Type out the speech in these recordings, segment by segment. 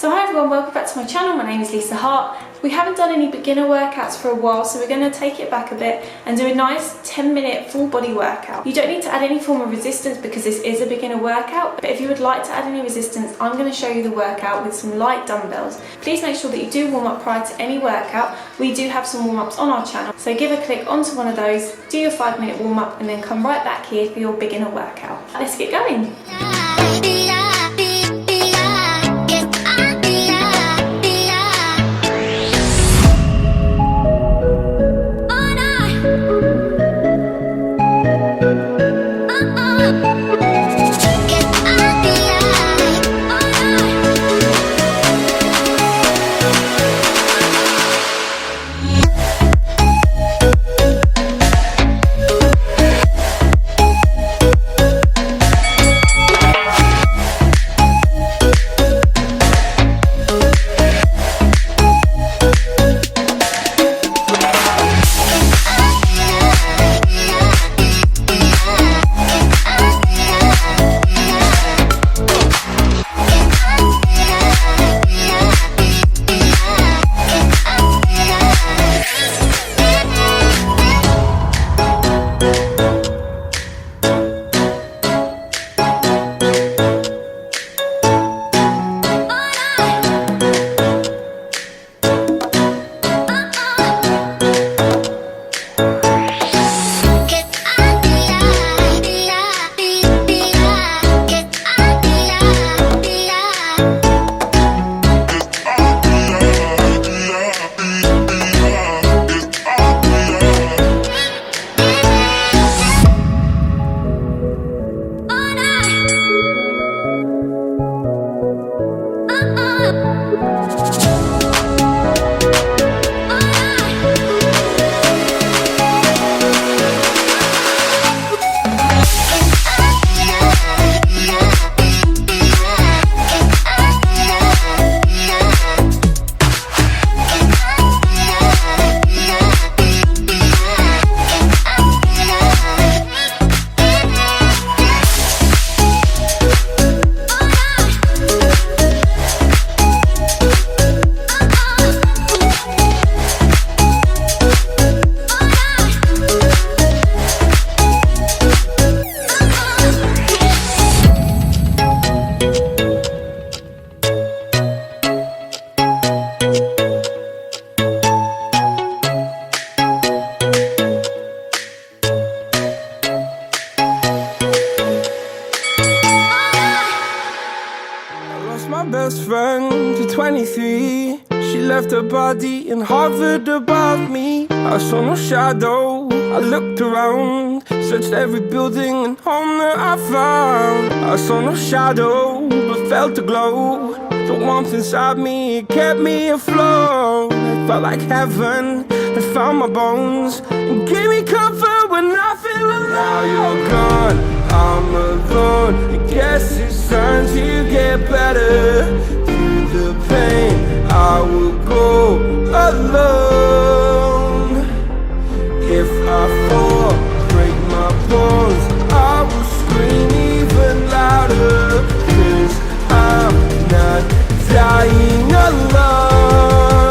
So hi everyone, welcome back to my channel. My name is Lisa Hart. We haven't done any beginner workouts for a while, so we're going to take it back a bit and do a nice 10-minute full body workout. You don't need to add any form of resistance because this is a beginner workout, but if you would like to add any resistance, I'm going to show you the workout with some light dumbbells. Please make sure that you do warm up prior to any workout. We do have some warm-ups on our channel, so give a click onto one of those, do your 5-minute warm-up and then come right back here for your beginner workout. Let's get going. My best friend to 23. She left her body in Harvard above me. I saw no shadow, I looked around, searched every building and home that I found. I saw no shadow, but felt a glow. The warmth inside me, it kept me afloat. It felt like heaven had found my bones and gave me comfort when I feel alone. Now you're gone, I'm alone. I guess it's time to get better. Through the pain, I will go alone. If I fall, break my bones, I will scream even louder. 'Cause I'm not dying alone.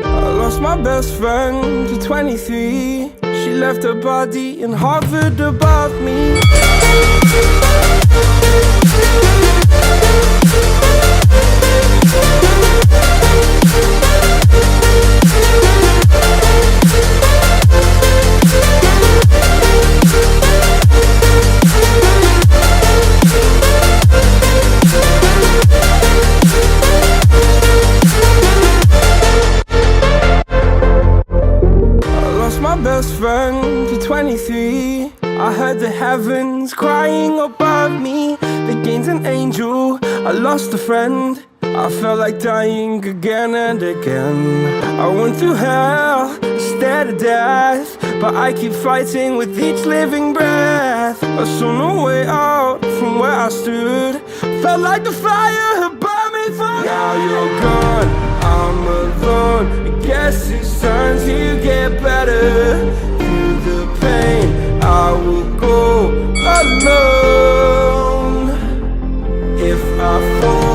I lost my best friend to 23. She left her body in Harvard above me. Best friend to 23. I heard the heavens crying above me. They gained an angel, I lost a friend. I felt like dying again and again. I went through hell, stared at death, but I keep fighting with each living breath. I saw no way out from where I stood. Felt like the fire had burned me for good. Now you're gone, I'm alone. I guess it's time to get better. Through the pain, I will go alone. If I fall,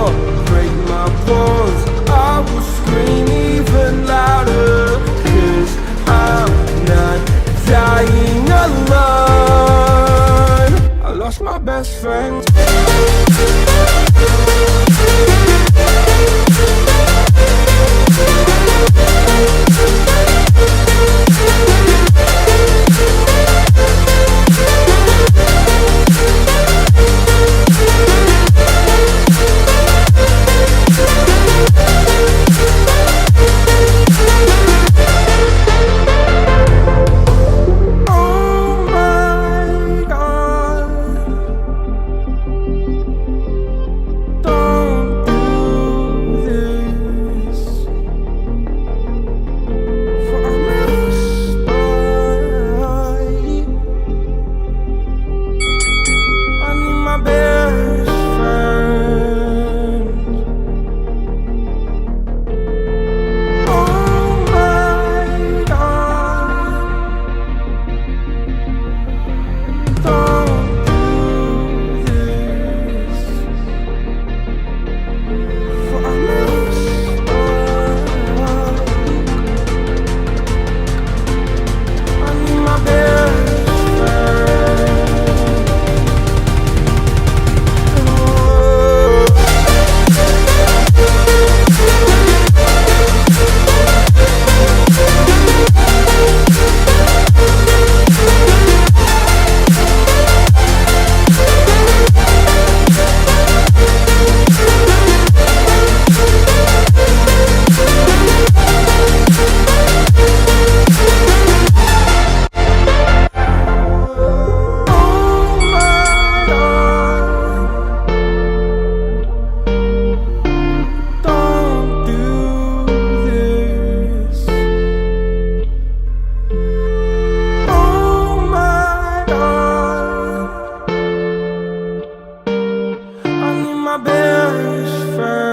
best friend.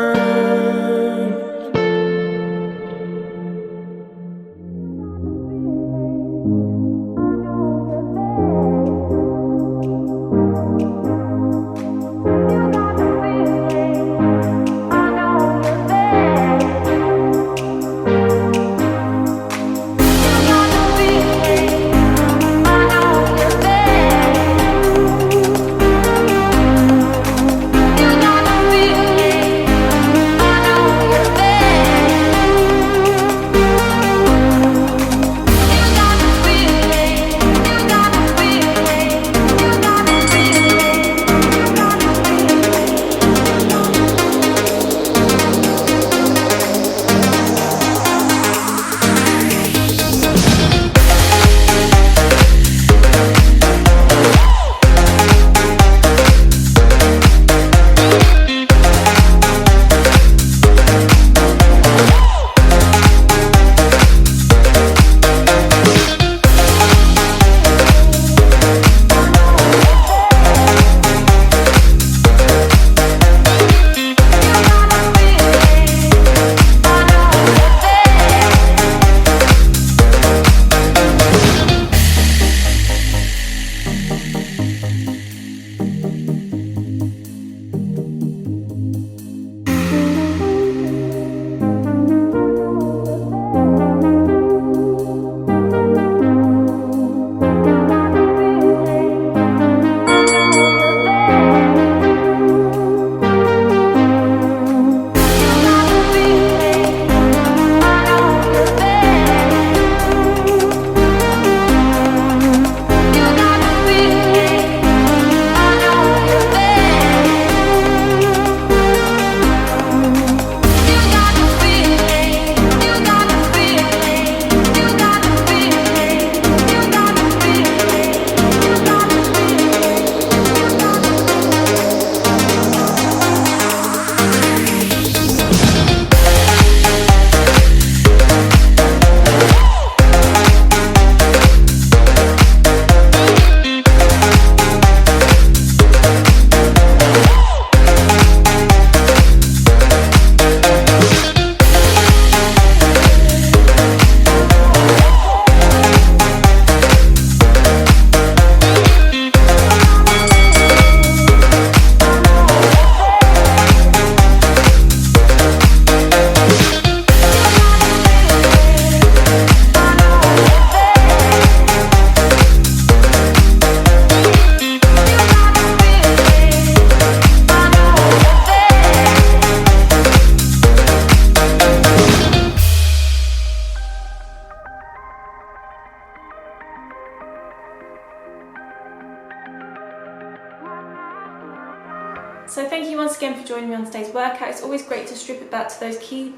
So thank you once again for joining me on today's workout. It's always great to strip it back to those key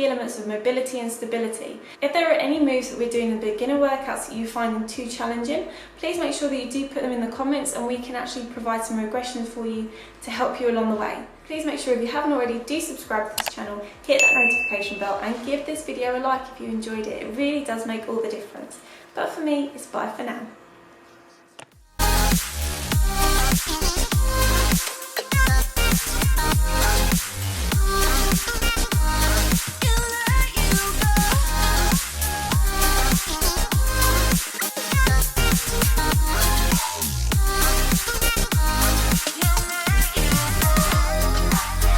elements of mobility and stability. If there are any moves that we're doing in the beginner workouts that you find too challenging, please make sure that you do put them in the comments and we can actually provide some regressions for you to help you along the way. Please make sure if you haven't already, do subscribe to this channel, hit that notification bell and give this video a like if you enjoyed it. It really does make all the difference. But for me, it's bye for now.